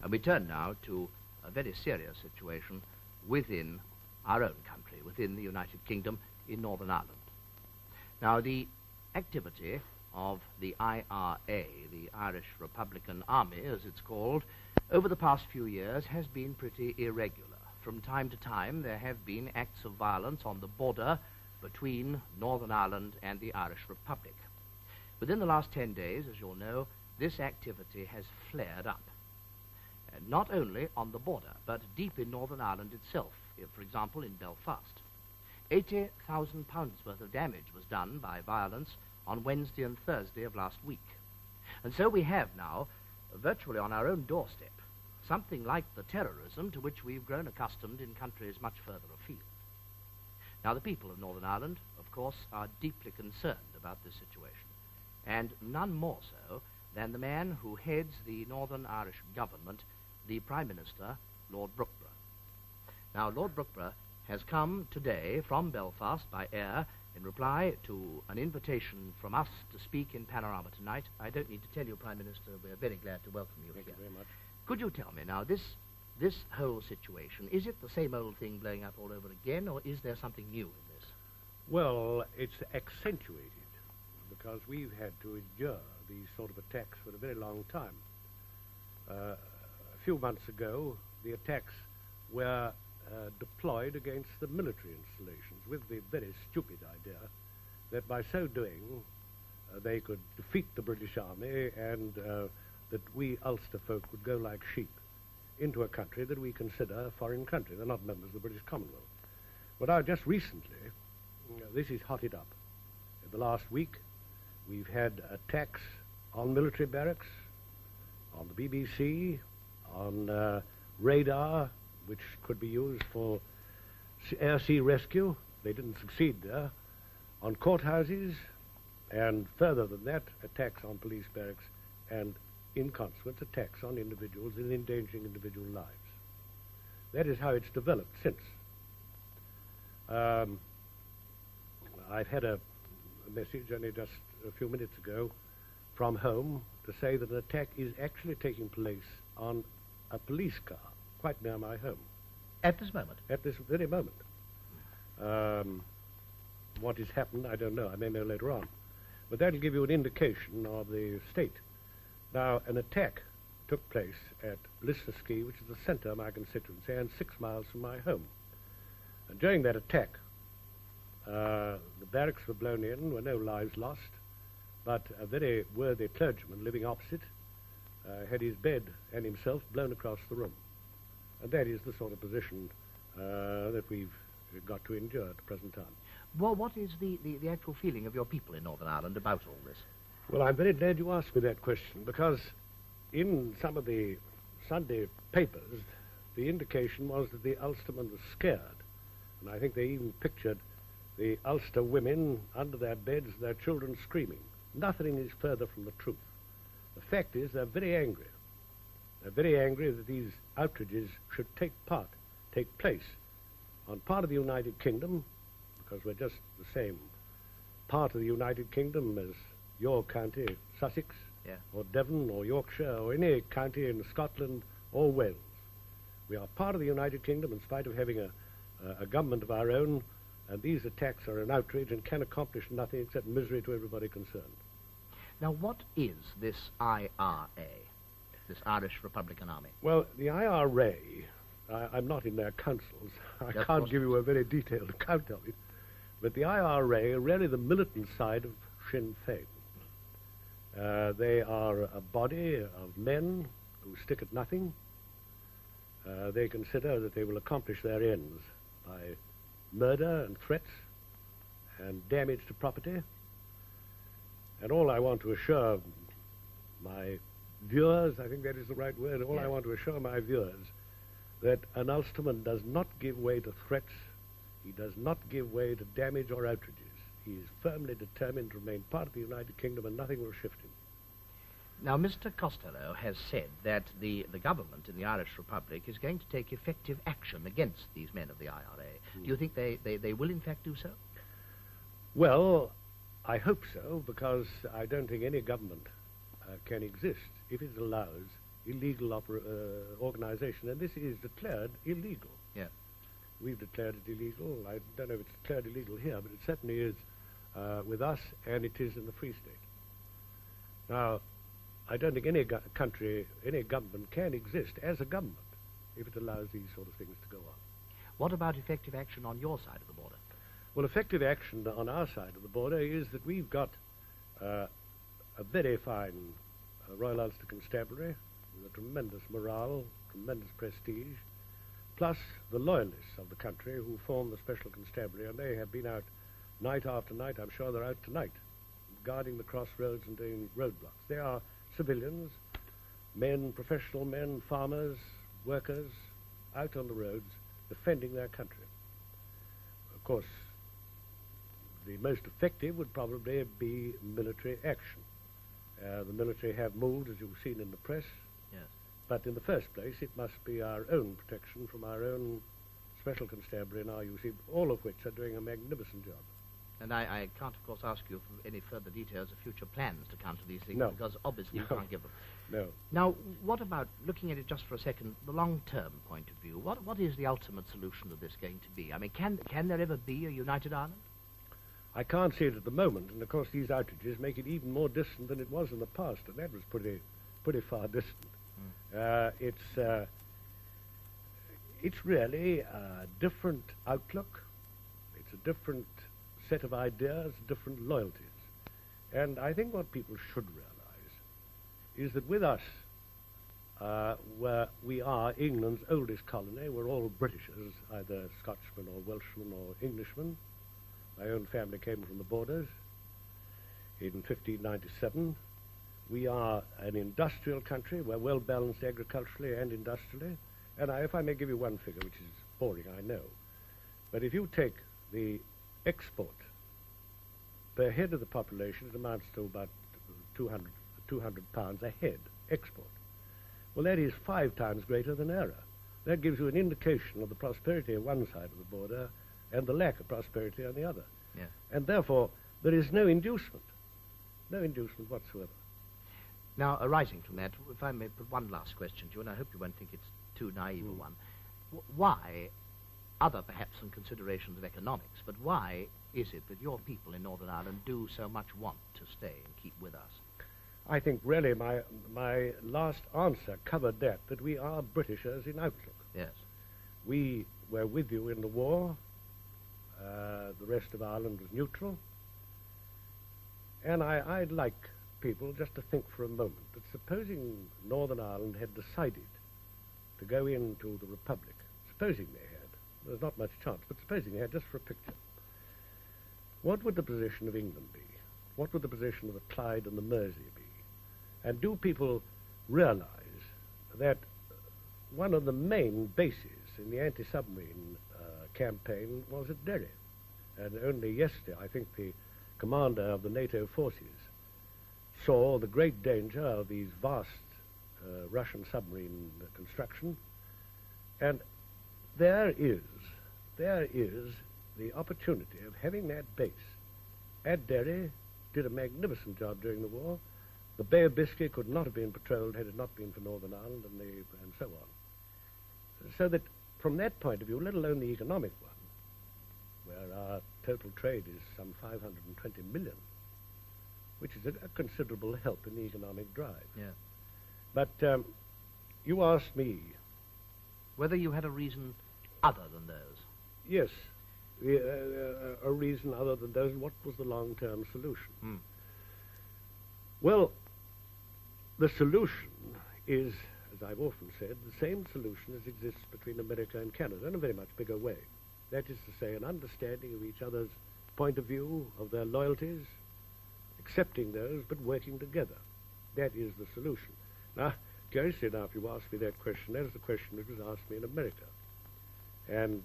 And we turn now to a very serious situation within our own country, within the United Kingdom in Northern Ireland. Now, the activity of the IRA, the Irish Republican Army, as it's called, over the past few years has been pretty irregular. From time to time, there have been acts of violence on the border between Northern Ireland and the Irish Republic. Within the last 10 days, as you'll know, this activity has flared up. Not only on the border, but deep in Northern Ireland itself, for example, in Belfast. £80,000 worth of damage was done by violence on Wednesday and Thursday of last week. And so we have now, virtually on our own doorstep, something like the terrorism to which we've grown accustomed in countries much further afield. Now, the people of Northern Ireland, of course, are deeply concerned about this situation, and none more so than the man who heads the Northern Irish government, the Prime Minister, Lord Brookeborough. Now, Lord Brookeborough has come today from Belfast by air in reply to an invitation from us to speak in Panorama tonight. I don't need to tell you, Prime Minister, we're very glad to welcome you here. Thank you very much. Could you tell me now, this whole situation, is it the same old thing blowing up all over again, or is there something new in this? Well, it's accentuated because we've had to endure these sort of attacks for a very long time. A few months ago, the attacks were deployed against the military installations with the very stupid idea that by so doing they could defeat the British Army and that we Ulster folk would go like sheep into a country that we consider a foreign country. They're not members of the British Commonwealth. But now, just recently, this is hotted up. In the last week, we've had attacks on military barracks, on the BBC, on radar, which could be used for air-sea rescue. They didn't succeed there. On courthouses, and further than that, attacks on police barracks, and in consequence, attacks on individuals and endangering individual lives. That is how it's developed since. I've had a message only just a few minutes ago from home to say that an attack is actually taking place on a police car quite near my home. At this moment? At this very moment. What has happened, I don't know. I may know later on. But that'll give you an indication of the state. Now, an attack took place at Lisnaskea, which is the centre of my constituency, and 6 miles from my home. And during that attack, the barracks were blown in, there were no lives lost, but a very worthy clergyman living opposite had his bed and himself blown across the room. And that is the sort of position that we've got to endure at the present time. Well, what is the actual feeling of your people in Northern Ireland about all this? Well, I'm very glad you asked me that question, because in some of the Sunday papers, the indication was that the Ulstermen were scared. And I think they even pictured the Ulster women under their beds, their children screaming. Nothing is further from the truth. The fact is, they're very angry. They're very angry that these outrages should take place on part of the United Kingdom, because we're just the same part of the United Kingdom as your county, Sussex, yeah, or Devon, or Yorkshire, or any county in Scotland or Wales. We are part of the United Kingdom in spite of having a government of our own, and these attacks are an outrage and can accomplish nothing except misery to everybody concerned. Now, what is this IRA, this Irish Republican Army? Well, the IRA, I'm not in their councils. I can't give you a very detailed account of it. But the IRA are really the militant side of Sinn Féin. They are a body of men who stick at nothing. They consider that they will accomplish their ends by murder and threats and damage to property. And all I want to assure my viewers, I think that is the right word, I want to assure my viewers that an Ulsterman does not give way to threats, he does not give way to damage or outrages. He is firmly determined to remain part of the United Kingdom, and nothing will shift him. Now, Mr. Costello has said that the government in the Irish Republic is going to take effective action against these men of the IRA. Do you think they will in fact do so? Well, I hope so, because I don't think any government can exist if it allows illegal organization, and this is declared illegal. Yeah. We've declared it illegal. I don't know if it's declared illegal here, but it certainly is with us, and it is in the Free State. Now, I don't think any country, any government can exist as a government if it allows these sort of things to go on. What about effective action on your side of the border? Well, effective action on our side of the border is that we've got a very fine Royal Ulster Constabulary with a tremendous morale, tremendous prestige, plus the loyalists of the country who form the Special Constabulary, and they have been out night after night. I'm sure they're out tonight, guarding the crossroads and doing roadblocks. They are civilians, men, professional men, farmers, workers, out on the roads, defending their country. Of course, the most effective would probably be military action. The military have moved, as you've seen in the press. Yes. But in the first place, it must be our own protection from our own Special Constabulary and RUC, all of which are doing a magnificent job. And I can't, of course, ask you for any further details of future plans to counter these things, No. because obviously you No. can't give them. No. Now, what about, looking at it just for a second, the long-term point of view? What is the ultimate solution of this going to be? I mean, can there ever be a united Ireland? I can't see it at the moment, and of course these outages make it even more distant than it was in the past, and that was pretty far distant. It's really a different outlook. It's a different set of ideas, different loyalties. And I think what people should realize is that with us, where we are England's oldest colony, we're all Britishers, either Scotchmen or Welshmen or Englishmen. My own family came from the borders in 1597. We are an industrial country. We're well balanced agriculturally and industrially. And if I may give you one figure, which is boring, I know, but if you take the export per head of the population, it amounts to about 200 pounds a head export. Well, that is 5 times greater than ERA. That gives you an indication of the prosperity on one side of the border and the lack of prosperity on the other. Yes. And therefore, there is no inducement whatsoever. Now, arising from that, if I may put one last question to you, and I hope you won't think it's too naive a one. Why, other perhaps than considerations of economics, but why is it that your people in Northern Ireland do so much want to stay and keep with us? I think really my last answer covered that we are Britishers in outlook. Yes. We were with you in the war. The rest of Ireland was neutral. And I'd like people just to think for a moment that supposing Northern Ireland had decided to go into the Republic, supposing they had, there's not much chance, but supposing they had, just for a picture, what would the position of England be? What would the position of the Clyde and the Mersey be? And do people realize that one of the main bases in the anti-submarine campaign was at Derry? And only yesterday, I think the commander of the NATO forces saw the great danger of these vast Russian submarine construction. And there is the opportunity of having that base at Derry. Did a magnificent job during the war. The Bay of Biscay could not have been patrolled had it not been for Northern Ireland and so on. So that from that point of view, let alone the economic one, where our total trade is some 520 million, which is a considerable help in the economic drive. Yeah. But you asked me... Whether you had a reason other than those. Yes, a reason other than those. What was the long-term solution? Well, the solution is, as I've often said, the same solution as exists between America and Canada in a very much bigger way. That is to say, an understanding of each other's point of view, of their loyalties, accepting those, but working together. That is the solution. Now, curiously enough, you asked me that question. That is the question that was asked me in America. And